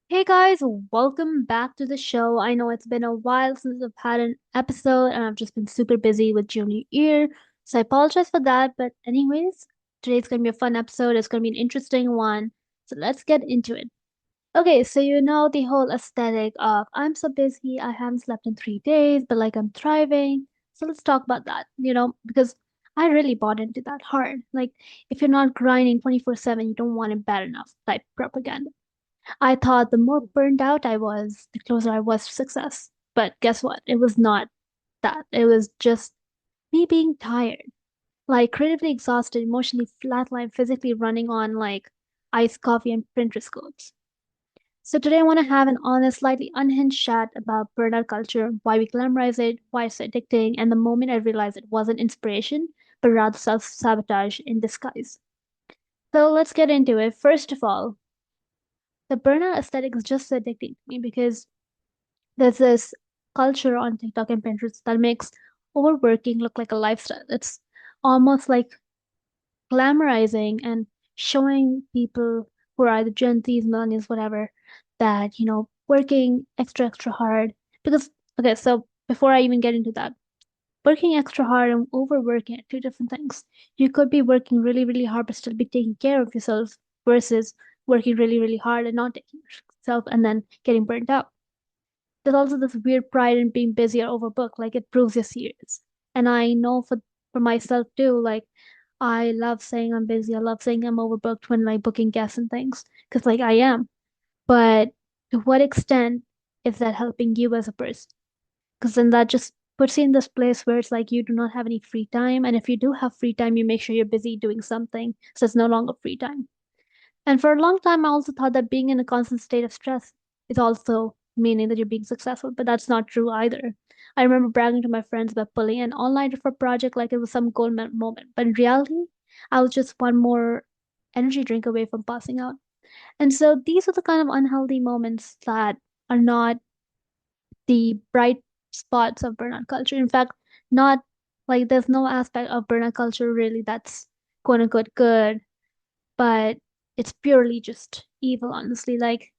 Hey guys, welcome back to the show. I know it's been a while since I've had an episode and I've just been super busy with junior year, so I apologize for that. But anyways, today's gonna be a fun episode. It's gonna be an interesting one. So let's get into it. Okay, so you know the whole aesthetic of I'm so busy, I haven't slept in 3 days, but like I'm thriving. So let's talk about that, because I really bought into that hard. Like if you're not grinding 24/7, you don't want it bad enough type propaganda. I thought the more burned out I was, the closer I was to success. But guess what? It was not that. It was just me being tired, like creatively exhausted, emotionally flatlined, physically running on like iced coffee and Pinterest codes. So today I want to have an honest, slightly unhinged chat about burnout culture, why we glamorize it, why it's addicting, and the moment I realized it wasn't inspiration, but rather self-sabotage in disguise. So let's get into it. First of all, the burnout aesthetic is just so addicting to me because there's this culture on TikTok and Pinterest that makes overworking look like a lifestyle. It's almost like glamorizing and showing people who are either Gen Zs, millennials, whatever, that, working extra hard. Because, okay, so before I even get into that, working extra hard and overworking are two different things. You could be working really hard but still be taking care of yourself versus working really hard and not taking care of yourself and then getting burnt out. There's also this weird pride in being busy or overbooked, like it proves you're serious. And I know for myself too, like I love saying I'm busy. I love saying I'm overbooked when like booking guests and things, because like I am. But to what extent is that helping you as a person? Because then that just puts you in this place where it's like you do not have any free time, and if you do have free time, you make sure you're busy doing something, so it's no longer free time. And for a long time, I also thought that being in a constant state of stress is also meaning that you're being successful, but that's not true either. I remember bragging to my friends about pulling an all-nighter for a project like it was some moment, but in reality, I was just one more energy drink away from passing out. And so these are the kind of unhealthy moments that are not the bright spots of burnout culture. In fact, not like there's no aspect of burnout culture really that's quote unquote good, but it's purely just evil, honestly. Like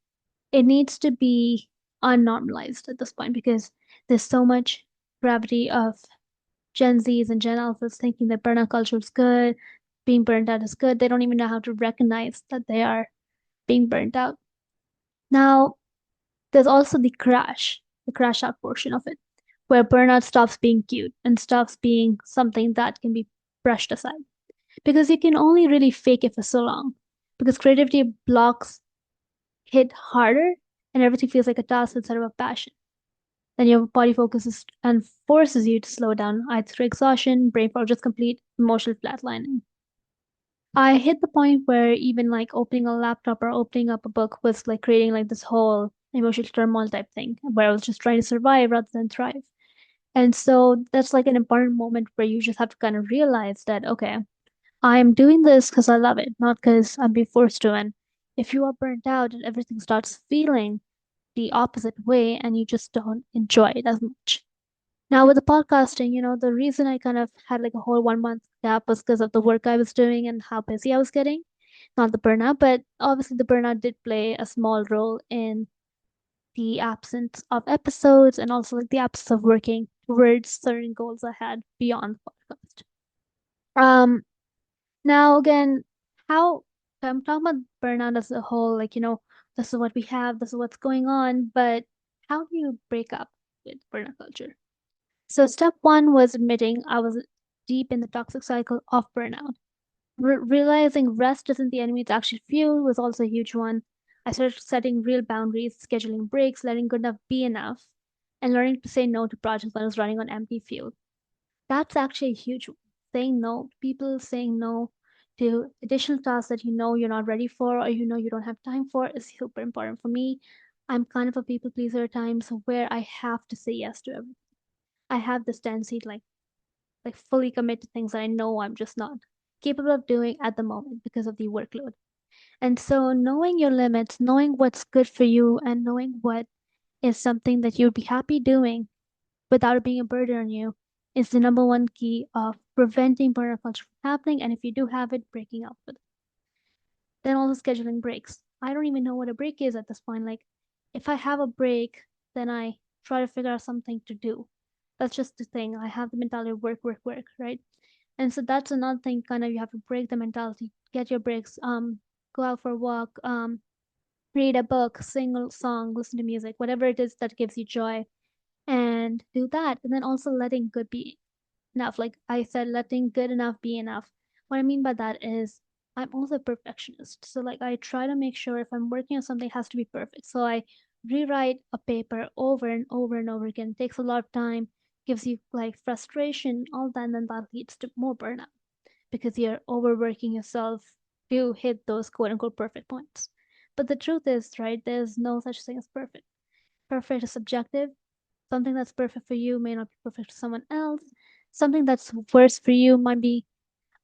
it needs to be unnormalized at this point because there's so much gravity of Gen Zs and Gen Alphas thinking that burnout culture is good, being burnt out is good. They don't even know how to recognize that they are being burnt out. Now, there's also the crash out portion of it, where burnout stops being cute and stops being something that can be brushed aside. Because you can only really fake it for so long. Because creativity blocks hit harder and everything feels like a task instead of a passion. Then your body focuses and forces you to slow down, either through exhaustion, brain fog, or just complete emotional flatlining. I hit the point where even like opening a laptop or opening up a book was like creating like this whole emotional turmoil type thing where I was just trying to survive rather than thrive. And so that's like an important moment where you just have to kind of realize that, okay, I'm doing this because I love it, not because I'm being forced to. And if you are burnt out and everything starts feeling the opposite way and you just don't enjoy it as much. Now with the podcasting, the reason I kind of had like a whole 1 month gap was because of the work I was doing and how busy I was getting. Not the burnout, but obviously the burnout did play a small role in the absence of episodes and also like the absence of working towards certain goals I had beyond the podcast. Um, Now again, how I'm talking about burnout as a whole, like, this is what we have, this is what's going on, but how do you break up with burnout culture? So step one was admitting I was deep in the toxic cycle of burnout. Realizing rest isn't the enemy, it's actually fuel was also a huge one. I started setting real boundaries, scheduling breaks, letting good enough be enough, and learning to say no to projects when I was running on empty fuel. That's actually a huge one. Saying no, people saying no to additional tasks that you know you're not ready for or you know you don't have time for is super important for me. I'm kind of a people pleaser at times where I have to say yes to everything. I have this tendency to like fully commit to things that I know I'm just not capable of doing at the moment because of the workload. And so knowing your limits, knowing what's good for you and knowing what is something that you'd be happy doing without it being a burden on you is the number one key of preventing burnout culture from happening. And if you do have it, breaking up with it. Then also scheduling breaks. I don't even know what a break is at this point. Like if I have a break, then I try to figure out something to do. That's just the thing. I have the mentality of work, work, work, right? And so that's another thing, kind of you have to break the mentality, get your breaks, go out for a walk, read a book, sing a song, listen to music, whatever it is that gives you joy, and do that. And then also letting good be enough. Like I said, letting good enough be enough. What I mean by that is I'm also a perfectionist. So like I try to make sure if I'm working on something it has to be perfect. So I rewrite a paper over and over and over again. It takes a lot of time, gives you like frustration, all that, and then that leads to more burnout because you're overworking yourself to hit those quote unquote perfect points. But the truth is, right, there's no such thing as perfect. Perfect is subjective. Something that's perfect for you may not be perfect for someone else. Something that's worse for you might be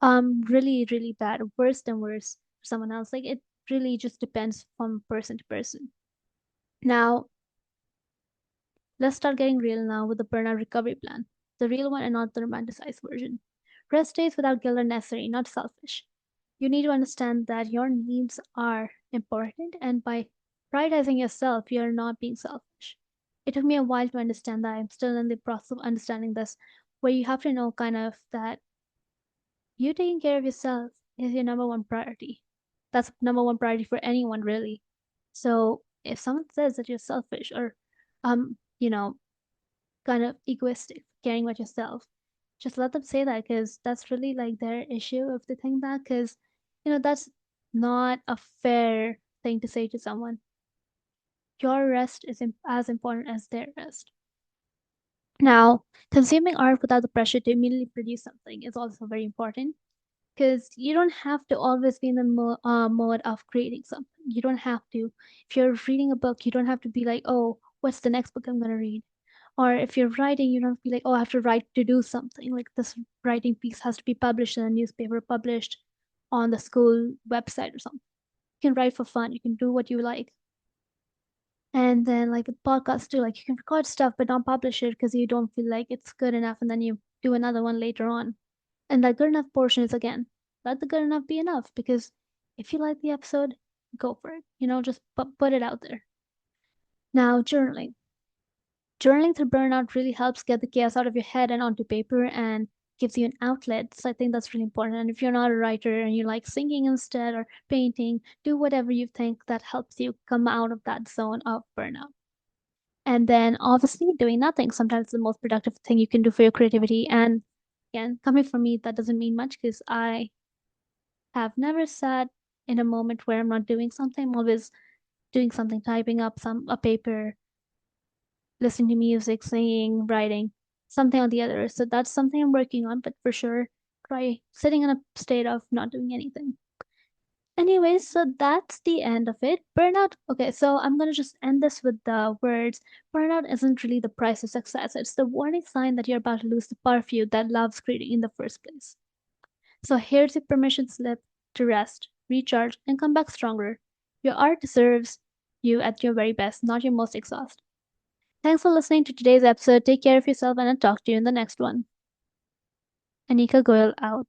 really, really bad, worse than worse for someone else. Like it really just depends from person to person. Now, let's start getting real now with the burnout recovery plan. The real one and not the romanticized version. Rest days without guilt are necessary, not selfish. You need to understand that your needs are important, and by prioritizing yourself, you're not being selfish. It took me a while to understand that. I'm still in the process of understanding this, where you have to know kind of that you taking care of yourself is your number one priority. That's number one priority for anyone, really. So if someone says that you're selfish or, you know, kind of egoistic, caring about yourself, just let them say that because that's really like their issue if they think that, because, that's not a fair thing to say to someone. Your rest is as important as their rest. Now, consuming art without the pressure to immediately produce something is also very important because you don't have to always be in the mode of creating something. You don't have to. If you're reading a book, you don't have to be like, oh, what's the next book I'm going to read? Or if you're writing, you don't be like, oh, I have to write to do something. Like this writing piece has to be published in a newspaper, published on the school website or something. You can write for fun. You can do what you like. And then like with podcasts too, like you can record stuff but not publish it because you don't feel like it's good enough, and then you do another one later on. And that good enough portion is again, let the good enough be enough because if you like the episode, go for it. Just put it out there. Now, journaling. Journaling through burnout really helps get the chaos out of your head and onto paper and gives you an outlet. So I think that's really important. And if you're not a writer and you like singing instead or painting, do whatever you think that helps you come out of that zone of burnout. And then obviously doing nothing. Sometimes the most productive thing you can do for your creativity. And again, coming from me, that doesn't mean much because I have never sat in a moment where I'm not doing something. I'm always doing something, typing up a paper, listening to music, singing, writing, something or the other. So that's something I'm working on, but for sure, try sitting in a state of not doing anything. Anyways, so that's the end of it. Burnout. Okay, so I'm gonna just end this with the words burnout isn't really the price of success. It's the warning sign that you're about to lose the part of you that loves creating in the first place. So here's your permission slip to rest, recharge, and come back stronger. Your art deserves you at your very best, not your most exhausted. Thanks for listening to today's episode. Take care of yourself, and I'll talk to you in the next one. Anika Goyal out.